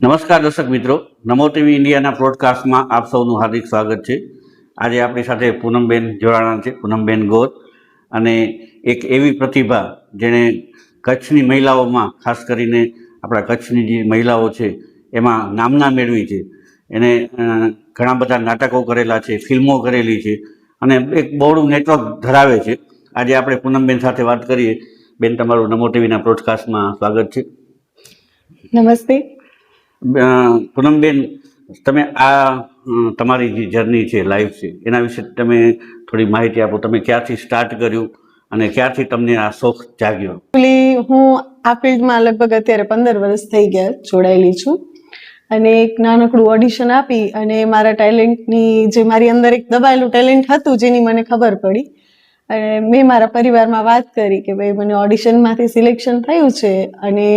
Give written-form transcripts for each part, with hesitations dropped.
નમસ્કાર દર્શક મિત્રો, નમો ટીવી ઇન્ડિયાના બ્રોડકાસ્ટમાં આપ સૌનું હાર્દિક સ્વાગત છે. આજે આપણી સાથે પૂનમબેન જોડાણા છે, પૂનમબેન ગોર, અને એક એવી પ્રતિભા જેણે કચ્છની મહિલાઓમાં, ખાસ કરીને આપણા કચ્છની જે મહિલાઓ છે એમાં નામના મેળવી છે. એને ઘણા બધા નાટકો કરેલા છે, ફિલ્મો કરેલી છે અને એક બહોળું નેટવર્ક ધરાવે છે. આજે આપણે પૂનમબેન સાથે વાત કરીએ. બેન, તમારું નમો ટીવીના બ્રોડકાસ્ટમાં સ્વાગત છે. નમસ્તે. પૂનમબેન, તમે આ તમારી જે જર્ની છે, લાઈફ છે, એના વિશે તમે થોડી માહિતી આપો. તમે ક્યારથી સ્ટાર્ટ કર્યું અને ક્યારથી તમને આ શોખ જાગ્યો? હું આ ફિલ્ડમાં લગભગ અત્યારે 15 વર્ષ થઈ ગયા જોડાયેલી છું, અને એક નાનકડું ઓડિશન આપી અને મારા ટેલેન્ટની, જે મારી અંદર એક દબાયેલું ટેલેન્ટ હતું જેની મને ખબર પડી, અને મેં મારા પરિવારમાં વાત કરી કે ભાઈ મને ઓડિશનમાંથી સિલેક્શન થયું છે અને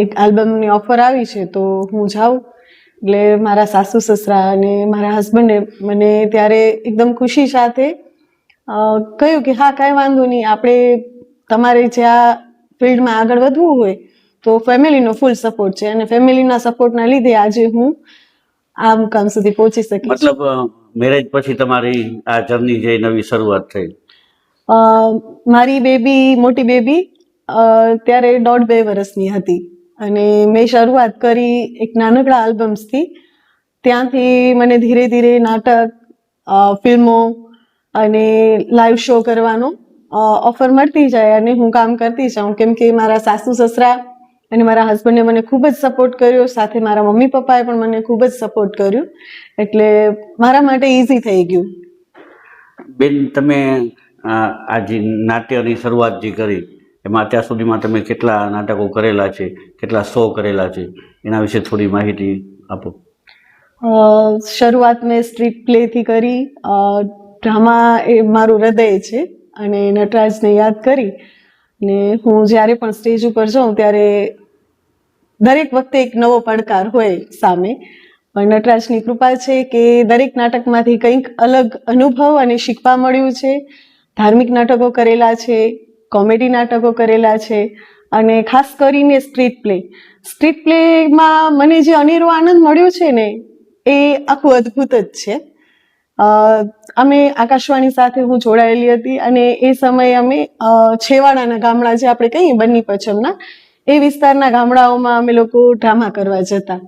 એક આલ્બમની ઓફર આવી છે તો હું જાઉં. એટલે મારા સાસુ સસરા અને મારા હસબન્ડે મને ત્યારે એકદમ ખુશી સાથે કહ્યું કે હા, કાંઈ વાંધો નહીં, આપણે તમારે જે આ ફિલ્ડમાં આગળ વધવું હોય તો ફેમિલીનો ફૂલ સપોર્ટ છે, અને ફેમિલીના સપોર્ટના લીધે આજે હું આ મુકામ સુધી પહોંચી શકી. મતલબ મેરેજ પછી તમારી આ જર્ની જે નવી શરૂઆત થઈ? મારી મોટી બેબી ત્યારે 1.5-2 વર્ષની હતી અને મેં શરૂઆત કરી એક નાનકડા આલ્બમ્સથી. ત્યાંથી મને ધીરે ધીરે નાટક, ફિલ્મો અને લાઈવ શો કરવાનો ઓફર મળતી જાય અને હું કામ કરતી જાઉં, કેમ કે મારા સાસુ સસરા અને મારા હસબન્ડે મને ખૂબ જ સપોર્ટ કર્યો, સાથે મારા મમ્મી પપ્પાએ પણ મને ખૂબ જ સપોર્ટ કર્યો, એટલે મારા માટે ઇઝી થઈ ગયું. બેન, તમે આ જે નાટ્યની શરૂઆત જે કરી એમાં અત્યાર સુધીમાં તમે કેટલા નાટકો કરેલા છે, કેટલા શો કરેલા છે, એના વિશે થોડી માહિતી આપો. શરૂઆત મેં સ્ટ્રીટ પ્લેથી કરી. ડ્રામા એ મારું હૃદય છે અને નટરાજને યાદ કરી ને હું જ્યારે પણ સ્ટેજ ઉપર જાઉં ત્યારે દરેક વખતે એક નવો પડકાર હોય સામે, પણ નટરાજની કૃપા છે કે દરેક નાટકમાંથી કંઈક અલગ અનુભવ અને શીખવા મળ્યું છે. ધાર્મિક નાટકો કરેલા છે, કોમેડી નાટકો કરેલા છે, અને ખાસ કરીને સ્ટ્રીટ પ્લેમાં મને જે અનેરો આનંદ મળ્યો છે ને એ આખું અદ્ભુત જ છે. અમે આકાશવાણી સાથે હું જોડાયેલી હતી અને એ સમયે અમે છેવાડાના ગામડા, જે આપણે કહીએ બન્ની પચ્છમના, એ વિસ્તારના ગામડાઓમાં અમે લોકો ડ્રામા કરવા જતા.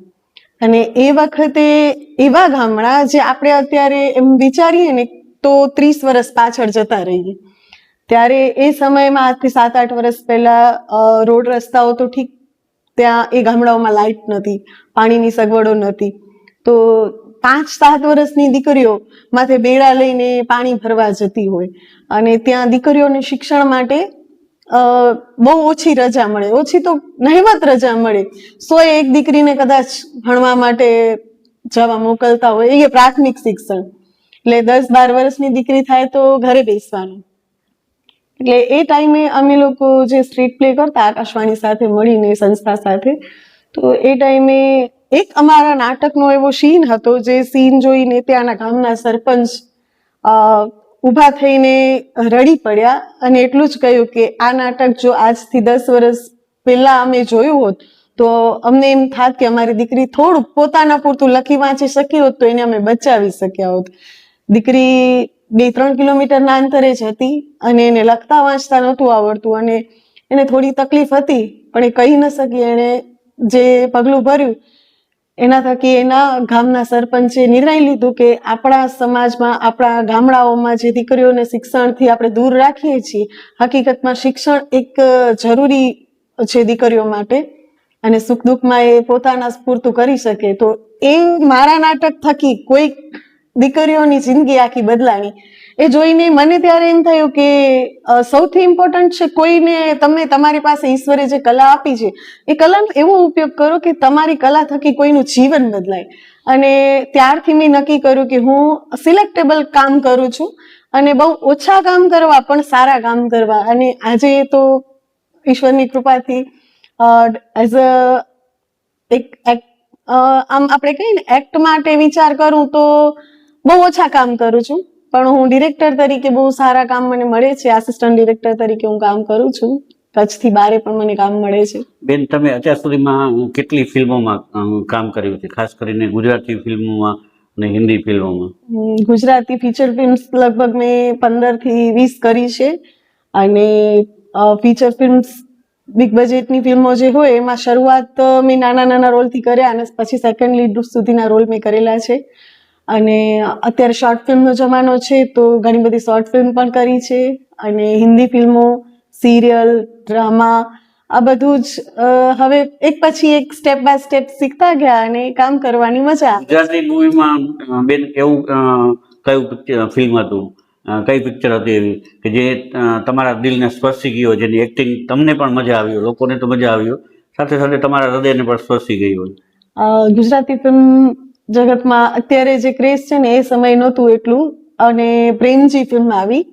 અને એ વખતે એવા ગામડા જે આપણે અત્યારે એમ વિચારીએ ને તો 30 વર્ષ પાછળ જતા રહીએ, ત્યારે એ સમયમાં આજથી 7-8 વર્ષ પહેલા રોડ રસ્તાઓ તો ઠીક, ત્યાં એ ગામડાઓમાં લાઇટ નથી, પાણીની સગવડો નથી, તો 5-7 વર્ષની દીકરીઓ માથે બેડા લઈને પાણી ભરવા જતી હોય, અને ત્યાં દીકરીઓને શિક્ષણ માટે બહુ ઓછી રજા મળે, ઓછી તો નહિવત રજા મળે. 101 દીકરીને કદાચ ભણવા માટે જવા મોકલતા હોય, એ પ્રાથમિક શિક્ષણ, એટલે 10-12 વર્ષની દીકરી થાય તો ઘરે બેસવાનું. એટલે એ ટાઈમે અમે લોકો જે સ્ટ્રીટ પ્લે કરતા આકાશવાણી સાથે મળીને, સંસ્થા સાથે, તો એ ટાઈમે એક અમારા નાટકનો એવો સીન હતો, જે સીન જોઈને ત્યાંના ગામના સરપંચ ઊભા થઈને રડી પડ્યા અને એટલું જ કહ્યું કે આ નાટક જો આજથી 10 વર્ષ પહેલા અમે જોયું હોત તો અમને એમ થાત કે અમારી દીકરી થોડુંક પોતાના પૂરતું લખી વાંચી શકી હોત તો એને અમે બચાવી શક્યા હોત. દીકરી 2-3 કિલોમીટરના અંતરે જ હતી અને એને લખતા વાંચતા નહોતું આવડતું અને એને થોડી તકલીફ હતી, પણ એ કહી ન શકી. એણે જે પગલું ભર્યું એના થકી એના ગામના સરપંચે નિર્ણય લીધું કે આપણા સમાજમાં, આપણા ગામડાઓમાં જે દીકરીઓને શિક્ષણથી આપણે દૂર રાખીએ છીએ, હકીકતમાં શિક્ષણ એક જરૂરી છે દીકરીઓ માટે, અને સુખ દુઃખમાં એ પોતાના પૂરતું કરી શકે. તો એ મારા નાટક થકી કોઈક દીકરીઓની જિંદગી આખી બદલાણી. એ જોઈને મને ત્યારે એમ થયું કે સૌથી ઇમ્પોર્ટન્ટ છે કોઈને, તમે તમારી પાસે ઈશ્વરે જે કલા આપી છે એ કલાનો એવો ઉપયોગ કરો કે તમારી કલા થકી કોઈનું જીવન બદલાય. અને ત્યારથી મેં નક્કી કર્યું કે હું સિલેક્ટેબલ કામ કરું છું અને બહુ ઓછા કામ કરવા પણ સારા કામ કરવા. અને આજે તો ઈશ્વરની કૃપાથી એઝ એક આમ આપણે કહીએ ને, એક્ટ માટે વિચાર કરું તો બહુ ઓછા કામ કરું છું, પણ હું ડિરેક્ટર તરીકે બહુ સારા કામ મને મળે છે. આસિસ્ટન્ટ ડિરેક્ટર તરીકે હું કામ કરું છું. કચ્છથી બારે પણ મને કામ મળે છે. બેન, તમે અત્યાર સુધીમાં કેટલી ફિલ્મોમાં કામ કર્યું છે, ખાસ કરીને ગુજરાતી ફિલ્મોમાં અને હિન્દી ફિલ્મોમાં? ગુજરાતી ફીચર ફિલ્મ્સ લગભગ મેં 15 થી 20 કરી છે, અને ફીચર ફિલ્મ્સ બિગ બજેટની ફિલ્મો જે હોય એમાં શરૂઆત મેં નાના નાના રોલથી કર્યા, અને પછી સેકન્ડ લીડ સુધીના રોલ મેં કરેલા છે. અને અત્યારે શોર્ટ ફિલ્મનો જમાનો છે, તો ઘણી બધી શોર્ટ ફિલ્મ પણ કરી છે, અને હિન્દી ફિલ્મો, સિરિયલ, ડ્રામા, આ બધું જ હવે એક પછી એક સ્ટેપ બાય સ્ટેપ શીખતા ગયા અને કામ કરવાની મજા. ગુજરાતી મૂવીમાં બેન એવું કયું ફિલ્મ હતું, કઈ પિક્ચર હતી એવી કે જે તમારા દિલને સ્પર્શી ગયો, જેની એક્ટિંગ તમને પણ મજા આવી, લોકોને તો મજા આવી, સાથે સાથે તમારા હૃદયને પણ સ્પર્શી ગઈ હોય? ગુજરાતી ફિલ્મ જગતમાં અત્યારે જે ક્રેઝ છે ને એ સમય નહોતું એટલું, અને પ્રેમજી ફિલ્મ આવી,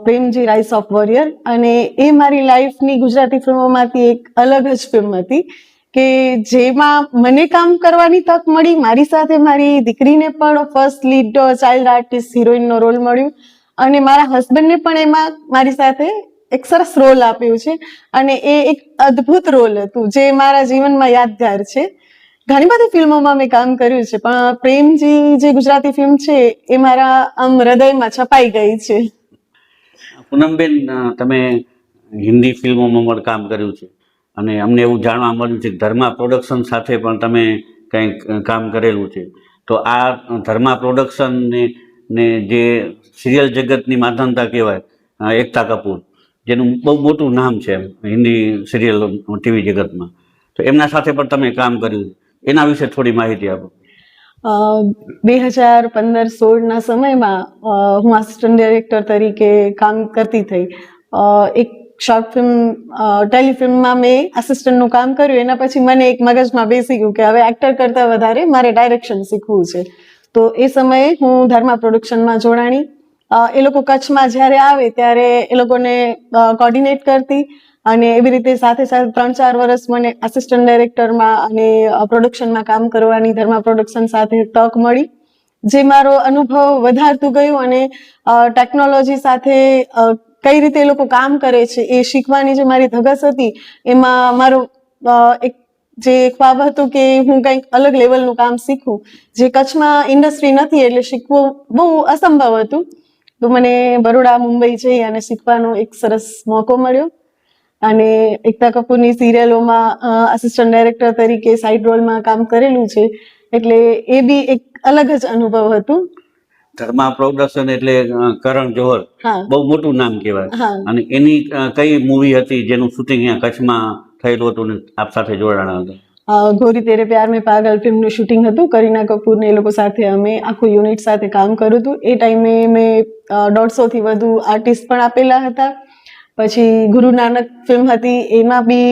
પ્રેમજી રાઇઝ ઓફ વોરિયર, અને એ મારી લાઈફની ગુજરાતી ફિલ્મોમાંથી એક અલગ જ ફિલ્મ હતી કે જેમાં મને કામ કરવાની તક મળી, મારી સાથે મારી દીકરીને પણ ફર્સ્ટ લીડ ચાઇલ્ડ આર્ટિસ્ટ હિરોઈનનો રોલ મળ્યો, અને મારા હસબન્ડને પણ એમાં મારી સાથે એક સરસ રોલ આપ્યો છે, અને એ એક અદ્ભુત રોલ હતું જે મારા જીવનમાં યાદગાર છે. ઘણી બધી ફિલ્મોમાં મેં કામ કર્યું છે, પણ પ્રેમજી જે ગુજરાતી ફિલ્મ છે એ મારા આમ હૃદયમાં છપાઈ ગઈ છે. પૂનમબેન, તમે હિન્દી ફિલ્મોમાં પણ કામ કર્યું છે, અને અમને એવું જાણવા મળ્યું છે કે ધર્મા પ્રોડક્શન સાથે પણ તમે કંઈક કામ કરેલું છે. તો આ ધર્મા પ્રોડક્શન ને જે સિરિયલ જગતની માધવતા કહેવાય, એકતા કપૂર, જેનું બહુ મોટું નામ છે હિન્દી સિરિયલ ટીવી જગતમાં, તો એમના સાથે પણ તમે કામ કર્યું છે, એના વિશે થોડી માહિતી આપો. 2015-16 સમયમાં હું આસિસ્ટન્ટ ડાયરેક્ટર તરીકે કામ કરતી થઈ. એક શોર્ટ ફિલ્મ ટેલિફિલ્મમાં મેં આસિસ્ટન્ટનું કામ કર્યું. એના પછી મને એક મગજમાં બેસી ગયું કે હવે એક્ટર કરતાં વધારે મારે ડાયરેક્શન શીખવું છે. તો એ સમયે હું ધર્મા પ્રોડક્શનમાં જોડાણી. એ લોકો કચ્છમાં જ્યારે આવે ત્યારે એ લોકોને કોર્ડિનેટ કરતી, અને એવી રીતે સાથે સાથે 3-4 વર્ષ મને આસિસ્ટન્ટ ડાયરેક્ટરમાં અને પ્રોડક્શનમાં કામ કરવાની ધર્મા પ્રોડક્શન સાથે તક મળી, જે મારો અનુભવ વધારતું ગયું, અને ટેકનોલોજી સાથે કઈ રીતે એ લોકો કામ કરે છે એ શીખવાની જે મારી ધગસ હતી, એમાં મારો એક જે ખ્વાબ હતું કે હું કંઈક અલગ લેવલનું કામ શીખું, જે કચ્છમાં ઇન્ડસ્ટ્રી નથી એટલે શીખવું બહુ અસંભવ હતું. તો મને બરોડા, મુંબઈ જઈ અને શીખવાનો એક સરસ મોકો મળ્યો, અને એકતા કપૂરની સિરિયલોમાં આસિસ્ટન્ટ ડાયરેક્ટર તરીકે સાઇડ રોલમાં કામ કરેલું છે, એટલે એ બી એક અલગ જ અનુભવ હતું. ધર્મા પ્રોડક્શન એટલે કરણ જોહર, બહુ મોટું નામ કહેવાય, અને એની કઈ મૂવી હતી જેનું શૂટિંગ અહીંયા કચ્છમાં થયેલું હતું ને આપ સાથે જોડાણા હતા? ગોરી તેરે પ્યાર મેં પાગલ ફિલ્મનું શૂટિંગ હતું. કરીના કપૂર ને એ લોકો સાથે અમે આખું યુનિટ સાથે કામ કર્યું હતું. એ ટાઈમે મેં 150 થી વધુ આર્ટિસ્ટ પણ આપેલા હતા. પછી ગુરુ નાનક ફિલ્મ હતી, એમાં બી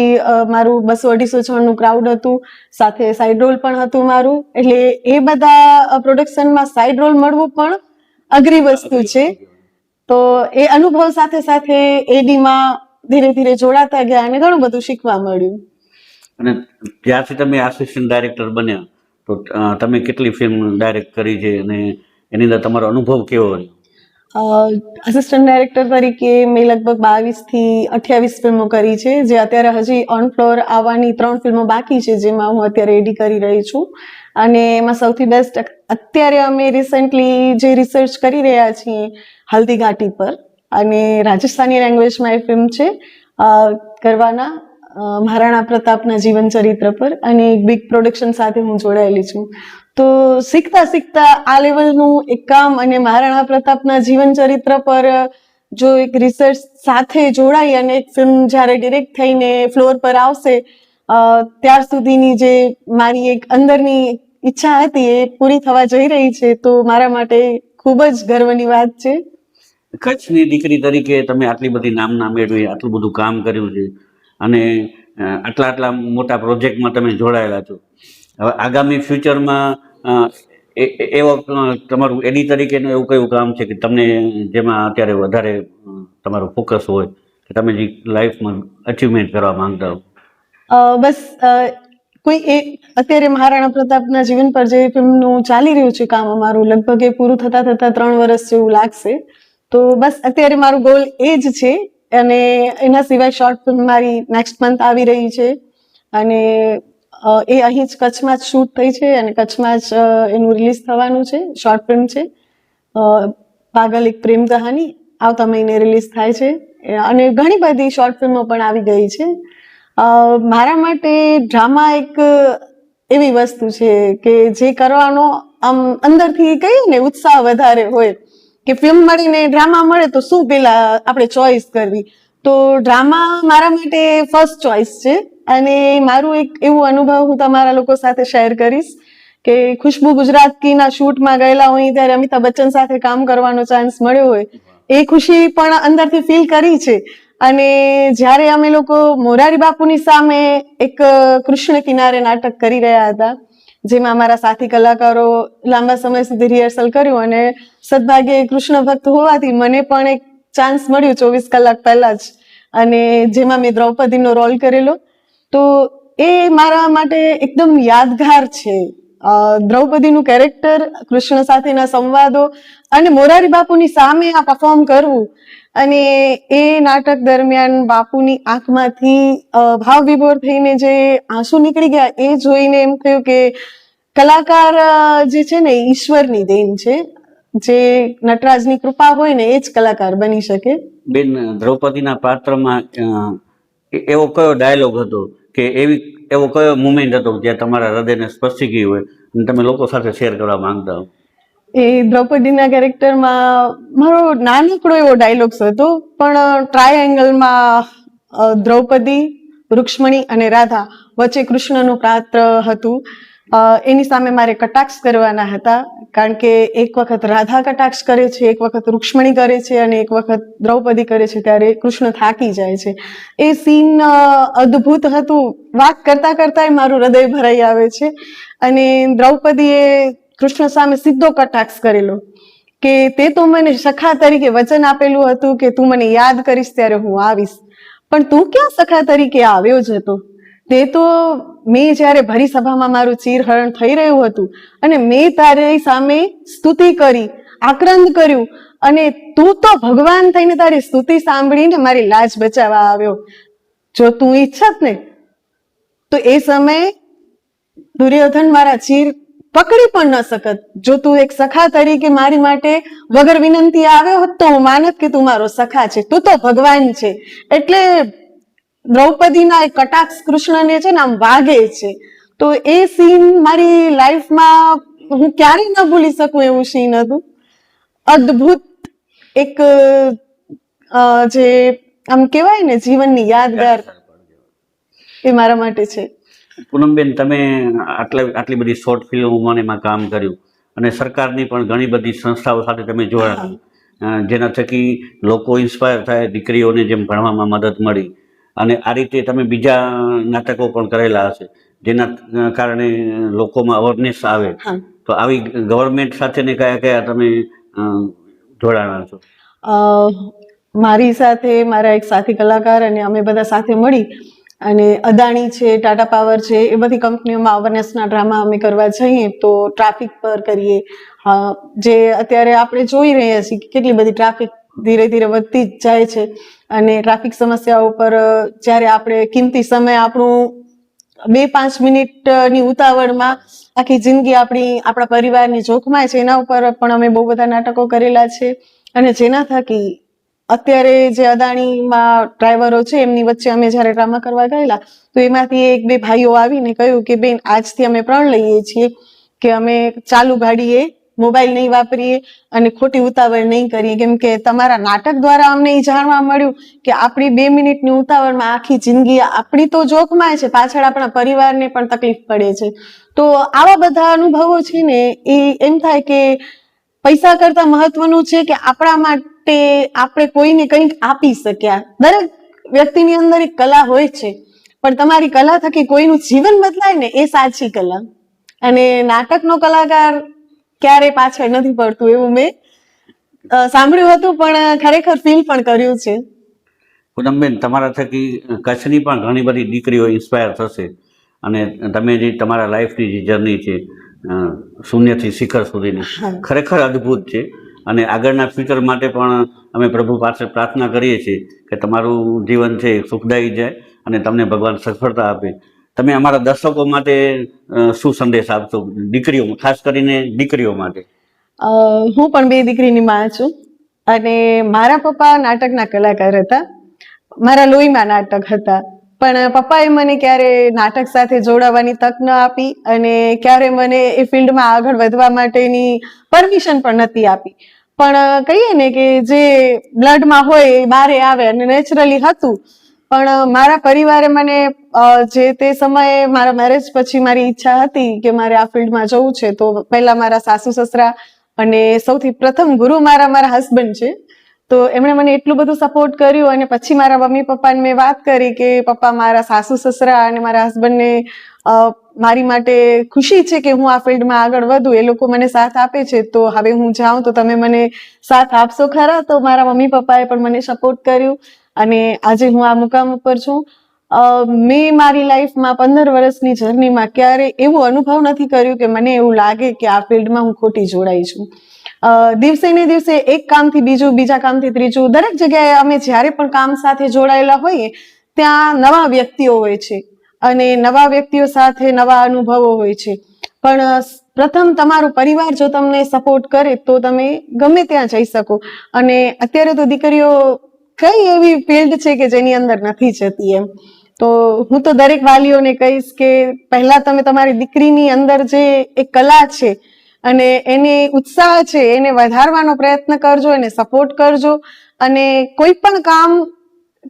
મારું 200-250 જણનું ક્રાઉડ હતું, સાથે સાઇડ રોલ પણ હતું મારું. એટલે એ બધા પ્રોડક્શનમાં સાઇડ રોલ મળવું પણ અઘરી વસ્તુ છે. તો એ અનુભવ સાથે સાથે એડીમાં ધીરે ધીરે જોડાતા ગયા અને ઘણું બધું શીખવા મળ્યું. અને ત્યારથી તમે આસિસ્ટન્ટ ડાયરેક્ટર બન્યા, તો તમે કેટલી ફિલ્મ ડાયરેક્ટ કરી છે અને એની અંદર તમારો અનુભવ કેવો રહ્યો? આસિસ્ટન્ટ ડાયરેક્ટર તરીકે મેં લગભગ 22 થી 28 ફિલ્મો કરી છે, જે અત્યારે હજી ઓન ફ્લોર આવવાની 3 ફિલ્મો બાકી છે, જેમાં હું અત્યારે એડી કરી રહી છું. અને એમાં સૌથી બેસ્ટ અત્યારે અમે રિસેન્ટલી જે રિસર્ચ કરી રહ્યા છીએ હલ્દી ઘાટી પર, અને રાજસ્થાની લેંગ્વેજમાં એ ફિલ્મ છે કરવાના મહારાણા પ્રતાપના જીવન ચરિત્ર પર, અને એક બિગ પ્રોડક્શન સાથે હું જોડાયેલી છું. તો શીખતા શીખતા આ લેવલનું એક કામ, અને મહારાણા પ્રતાપના જીવન ચરિત્ર પર જો એક રિસર્ચ સાથે જોડાઈ અને એક ફિલ્મ જ્યારે ડિરેક્ટ થઈને ફ્લોર પર આવશે, ત્યાર સુધીની જે મારી એક અંદરની ઈચ્છા હતી એ પૂરી થવા જઈ રહી છે. તો મારા માટે ખૂબ જ ગર્વની વાત છે. કચ્છની દીકરી તરીકે તમે આટલી બધી નામના મેળવી, આટલું બધું કામ કર્યું છે, અને આટલા મોટા પ્રોજેક્ટમાં તમે જોડાયેલા છો. હવે આગામી ફ્યુચરમાં એવો તમારું એડી તરીકેનું એવું કયું કામ છે કે તમને જેમાં અત્યારે વધારે તમારું ફોકસ હોય, કે તમે જે લાઈફમાં અચીવમેન્ટ કરવા માંગતા હો? બસ કોઈ અત્યારે મહારાણા પ્રતાપના જીવન પર જે ફિલ્મનું ચાલી રહ્યું છે કામ અમારું, લગભગ એ પૂરું થતા 3 વર્ષ જેવું લાગશે. તો બસ અત્યારે મારું ગોલ એ જ છે અને એના સિવાય શોર્ટ ફિલ્મ મારી નેક્સ્ટ મંથ આવી રહી છે, અને એ અહીં જ કચ્છમાં જ શૂટ થઈ છે અને કચ્છમાં જ એનું રિલીઝ થવાનું છે. શોર્ટ ફિલ્મ છે પાગલ એક પ્રેમ કહાની, આવતા મહિને રિલીઝ થાય છે. અને ઘણી બધી શોર્ટ ફિલ્મો પણ આવી ગઈ છે. મારા માટે ડ્રામા એક એવી વસ્તુ છે કે જે કરવાનો આમ અંદરથી કહીએ ને ઉત્સાહ વધારે હોય, કે ફિલ્મ મળીને ડ્રામા મળે તો શું પેલા આપણે ચોઈસ કરવી, તો ડ્રામા મારા માટે ફર્સ્ટ ચોઈસ છે. અને મારું એક એવું અનુભવ હું તમારા લોકો સાથે શેર કરીશ કે ખુશ્બુ ગુજરાત કીના શૂટમાં ગયેલા હોય ત્યારે અમિતાભ બચ્ચન સાથે કામ કરવાનો ચાન્સ મળ્યો હોય, એ ખુશી પણ અંદરથી ફીલ કરી છે. અને જ્યારે અમે લોકો મોરારી બાપુની સામે એક કૃષ્ણ કિનારે નાટક કરી રહ્યા હતા, જેમાં અમારા સાથી કલાકારો લાંબા સમય સુધી રિહર્સલ કર્યું, અને સદભાગ્યે કૃષ્ણ ભક્ત હોવાથી મને પણ એક ચાન્સ મળ્યું 24 કલાક પહેલા જ, અને જેમાં મેં દ્રૌપદીનો રોલ કરેલો. તો એ મારા માટે એકદમ યાદગાર છે. દ્રૌપદીનું કેરેક્ટર, કૃષ્ણ સાથેના સંવાદો અને મોરારી બાપુની સામે આ પરફોર્મ કરવું, અને એ નાટક દરમિયાન બાપુની આંખમાંથી ભાવ વિભોર થઈને જે આંસુ નીકળી ગયા, એ જોઈને એમ થયું કે કલાકાર જે છે ને ઈશ્વરની દેન છે, જે નટરાજની કૃપા હોય ને એ જ કલાકાર બની શકે. બેન, દ્રૌપદીના પાત્રમાં એવો કયો ડાયલોગ હતો કે એવો કયો મુમેન્ટ હતો જ્યાં તમારા હૃદયને સ્પર્શી ગયું હોય અને તમે લોકો સાથે શેર કરવા માંગતા હો? એ દ્રૌપદીના કેરેક્ટરમાં મારો નાનકડો એવો ડાયલોગ્સ હતો, પણ ટ્રાયેંગલમાં દ્રૌપદી, રૂક્ષ્મણી અને રાધા વચ્ચે કૃષ્ણનું પાત્ર હતું. એની સામે મારે કટાક્ષ કરવાના હતા, કારણ કે એક વખત રાધા કટાક્ષ કરે છે, એક વખત રૂક્ષ્મણી કરે છે અને એક વખત દ્રૌપદી કરે છે, ત્યારે કૃષ્ણ થાકી જાય છે. એ સીન અદ્ભુત હતું. વાત કરતા કરતા મારું હૃદય ભરાઈ આવે છે. અને દ્રૌપદીએ કૃષ્ણ સામે સીધો કટાક્ષ કરેલો કે તે તો મને સખા તરીકે વચન આપેલું હતું કે તું મને યાદ કરીશ ત્યારે હું આવીશ, પણ તું ક્યાં સખા તરીકે આવ્યો જ હતો? તે તો મેં જ્યારે ભરી સભામાં મારું ચીરહરણ થઈ રહ્યું હતું અને મેં તારી સામે સ્તુતિ કરી, આક્રંદ કર્યું, અને તું તો ભગવાન થઈને તારી સ્તુતિ સાંભળીને મારી લાજ બચાવવા આવ્યો. જો તું ઈચ્છત ને તો એ સમયે દુર્યોધન મારા ચીર પકડી પણ ન શકત. જો તું એક સખા તરીકે મારી માટે વગર વિનંતી આવ્યો હોત તો હું માનત કે તું મારો સખા છે, તું તો ભગવાન છે. એટલે દ્રૌપદીના એ કટાક્ષ કૃષ્ણને છે ને આમ વાગે છે. તો એ સીન મારી લાઈફમાં હું ક્યારેય ન ભૂલી શકું એવું સીન હતું. અદ્ભુત એક જે આમ કહેવાય ને જીવનની યાદગાર, એ મારા માટે છે. પૂનમબેન, તમે આટલી બધી શોર્ટ ફિલ્મોમાં એમાં કામ કર્યું અને સરકારની પણ ઘણી બધી સંસ્થાઓ સાથે તમે જોડાયા, જેના થકી લોકો ઇન્સ્પાયર થાય, દીકરીઓને જેમ ભણવામાં મદદ મળી, અને આ રીતે તમે બીજા નાટકો પણ કરેલા હશે જેના કારણે લોકોમાં અવેરનેસ આવે. તો આવી ગવર્મેન્ટ સાથે ને કયા કયા તમે જોડાણા છો? મારી સાથે મારા એક સાથી કલાકાર અને અમે બધા સાથે મળી અને અદાણી છે, ટાટા પાવર છે, એ બધી કંપનીઓમાં અવેરનેસના ડ્રામા અમે કરવા જઈએ તો ટ્રાફિક પર કરીએ. જે અત્યારે આપણે જોઈ રહ્યા છીએ કે કેટલી બધી ટ્રાફિક ધીરે ધીરે વધતી જ જાય છે, અને ટ્રાફિક સમસ્યાઓ પર જ્યારે આપણે કિંમતી સમય આપણું 2-5 મિનિટની ઉતાવળમાં આખી જિંદગી આપણા પરિવારની જોખમાય છે, એના ઉપર પણ અમે બહુ બધા નાટકો કરેલા છે. અને જેના થકી અત્યારે જે અદાણીમાં ડ્રાઈવરો છે એમની વચ્ચે અમે જ્યારે ડ્રામા કરવા ગયેલા તો એમાંથી 1-2 ભાઈઓ આવીને કહ્યું કે બેન, આજથી અમે પ્રણ લઈએ છીએ કે અમે ચાલુ ગાડીએ મોબાઈલ નહીં વાપરીએ અને ખોટી ઉતાવળ નહીં કરીએ, કેમ કે તમારા નાટક દ્વારા અમને એ જાણવા મળ્યું કે આપણી 2 મિનિટની ઉતાવળમાં આખી જિંદગી આપણી તો જોખમાય છે, પાછળ આપણા પરિવારને પણ તકલીફ પડે છે. તો આવા બધા અનુભવો છે ને એ એમ થાય કે પૈસા કરતા મહત્વનું છે કે આપણા માટે આપણે કોઈને કંઈક આપી શક્યા. દરેક વ્યક્તિની અંદર એક કલા હોય છે, પણ તમારી કલા થકી કોઈનું જીવન બદલાય ને એ સાચી કલા. અને નાટકનો કલાકાર ક્યારે પાછળ નથી પડતું એવું મેં સાંભળ્યું હતું, પણ ખરેખર ફીલ પણ કર્યું છે. પૂનમબેન, તમારા થકી કચ્છની પણ ઘણી બધી દીકરીઓ ઇન્સ્પાયર થશે, અને તમે જે તમારા લાઈફની જે જર્ની છે શૂન્યથી શિખર સુધીની, ખરેખર અદ્ભુત છે. અને આગળના ફ્યુચર માટે પણ અમે પ્રભુ પાસે પ્રાર્થના કરીએ છીએ કે તમારું જીવન છે એ સુખદાયી જાય અને તમને ભગવાન સફળતા આપે. તમે અમારા દર્શકો માટે શું સંદેશ આપશો, દીકરીઓ, ખાસ કરીને દીકરીઓ માટે? હું પણ 2 દીકરીની માં છું અને મારા પપ્પા નાટકના કલાકાર હતા. મારા લોહીમાં નાટક હતા, પણ પપ્પાએ મને ક્યારે નાટક સાથે જોડાવાની તક ન આપી અને ક્યારે મને એ ફિલ્ડમાં આગળ વધવા માટેની પરમિશન પણ નથી આપી. પણ કહીએ ને કે જે બ્લડમાં હોય એ બારે આવે, અને નેચરલી હતું. પણ મારા પરિવારે મને જે તે સમયે મારા મેરેજ પછી મારી ઈચ્છા હતી કે મારે આ ફિલ્ડમાં જવું છે, તો પહેલા મારા સાસુ સસરા અને સૌથી પ્રથમ ગુરુ મારા હસબન્ડ છે, તો એમણે મને એટલું બધું સપોર્ટ કર્યું. અને પછી મારા મમ્મી પપ્પાને મેં વાત કરી કે પપ્પા, મારા સાસુ સસરા અને મારા હસબન્ડને મારી માટે ખુશી છે કે હું આ ફિલ્ડમાં આગળ વધું, એ લોકો મને સાથ આપે છે, તો હવે હું જાઉં તો તમે મને સાથ આપશો ખરા? તો મારા મમ્મી પપ્પાએ પણ મને સપોર્ટ કર્યું અને આજે હું આ મુકામ ઉપર છું. મેં મારી લાઈફમાં 15 વર્ષની જર્નીમાં ક્યારે એવું અનુભવ નથી કર્યું કે મને એવું લાગે કે આ ફિલ્ડમાં હું ખોટી જોડાઈ છું. દિવસે ને દિવસે એક કામથી બીજું, બીજા કામથી ત્રીજું, દરેક જગ્યાએ અમે જ્યારે પણ કામ સાથે જોડાયેલા હોઈએ ત્યાં નવા વ્યક્તિઓ હોય છે અને નવા વ્યક્તિઓ સાથે નવા અનુભવો હોય છે. પણ પ્રથમ તમારો પરિવાર જો તમને સપોર્ટ કરે તો તમે ગમે ત્યાં જઈ શકો. અને અત્યારે તો દીકરીઓ કઈ એવી ફિલ્ડ છે કે જેની અંદર નથી જતી એમ. તો હું તો દરેક વાલીઓને કહીશ કે પહેલા તમે તમારી દીકરીની અંદર જે એક કલા છે અને એની ઉત્સાહ છે એને વધારવાનો પ્રયત્ન કરજો, એને સપોર્ટ કરજો. અને કોઈ પણ કામ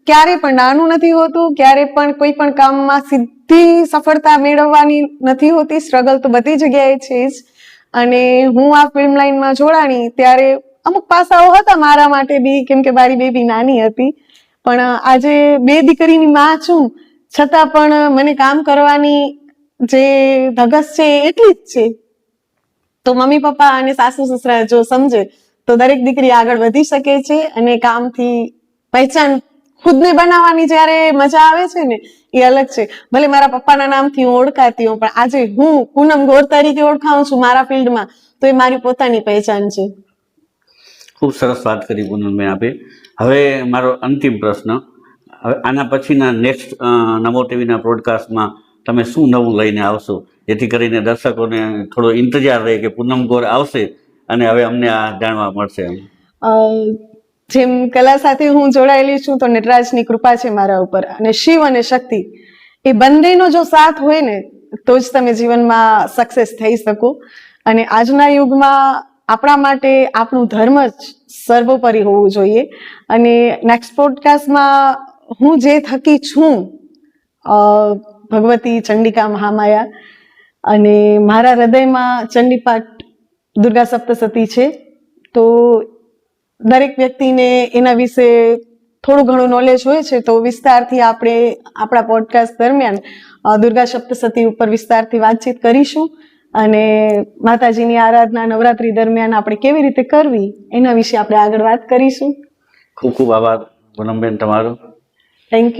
ક્યારે પણ નાનું નથી હોતું, ક્યારે પણ કોઈ પણ કામમાં સીધી સફળતા મેળવવાની નથી હોતી. સ્ટ્રગલ તો બધી જગ્યાએ છે જ. અને હું આ ફિલ્મ લાઈનમાં જોડાણી ત્યારે અમુક પાસાઓ હતા મારા માટે બી, કેમ કે મારી બેબી નાની હતી. પણ આજે 2 દીકરીની માં છું, છતાં પણ મને કામ કરવાની જે ધગસ છે એટલી જ છે. તો મમ્મી પપ્પા અને સાસુ સસરા જો સમજે તો દરેક દીકરી આગળ વધી શકે છે. અને કામથી પહેચાન ખુદને બનાવવાની જયારે મજા આવે છે ને એ અલગ છે. ભલે મારા પપ્પાના નામથી હું ઓળખાતી હોઉં, પણ આજે હું પૂનમ ગોર તરીકે ઓળખાઉં છું મારા ફિલ્ડમાં, તો એ મારી પોતાની પહેચાન છે. ખૂબ સરસ વાત કરી પૂનમબેન આપે. હવે મારો અંતિમ પ્રશ્ન, હવે આના પછીના નેક્સ્ટ નમો ટીવીના બ્રોડકાસ્ટમાં તમે શું નવું લઈને આવશો, જેથી કરીને દર્શકોને થોડો ઇંતજાર રહે કે પૂનમ ગોર આવશે અને હવે અમને આ જાણવા મળશે? જેમ કલા સાથે હું જોડાયેલી છું, તો નટરાજની કૃપા છે મારા ઉપર, અને શિવ અને શક્તિ એ બંનેનો જો સાથ હોય ને તો જ તમે જીવનમાં સક્સેસ થઈ શકો. અને આજના યુગમાં આપણા માટે આપણું ધર્મ જ સર્વોપરી હોવું જોઈએ. અને નેક્સ્ટ પોડકાસ્ટમાં હું જે થકી છું, ભગવતી ચંડિકા મહામાયા, અને મારા હૃદયમાં ચંડીપાઠ દુર્ગા સપ્તસતી છે. તો દરેક વ્યક્તિને એના વિશે થોડું ઘણું નોલેજ હોય છે, તો વિસ્તારથી આપણે આપણા પોડકાસ્ટ દરમિયાન દુર્ગા સપ્તસતી ઉપર વિસ્તારથી વાતચીત કરીશું. અને માતાજીની આરાધના નવરાત્રી દરમિયાન આપણે કેવી રીતે કરવી એના વિશે આપણે આગળ વાત કરીશું. ખૂબ ખૂબ આભાર પૂનમબેન તમારો. Thank you.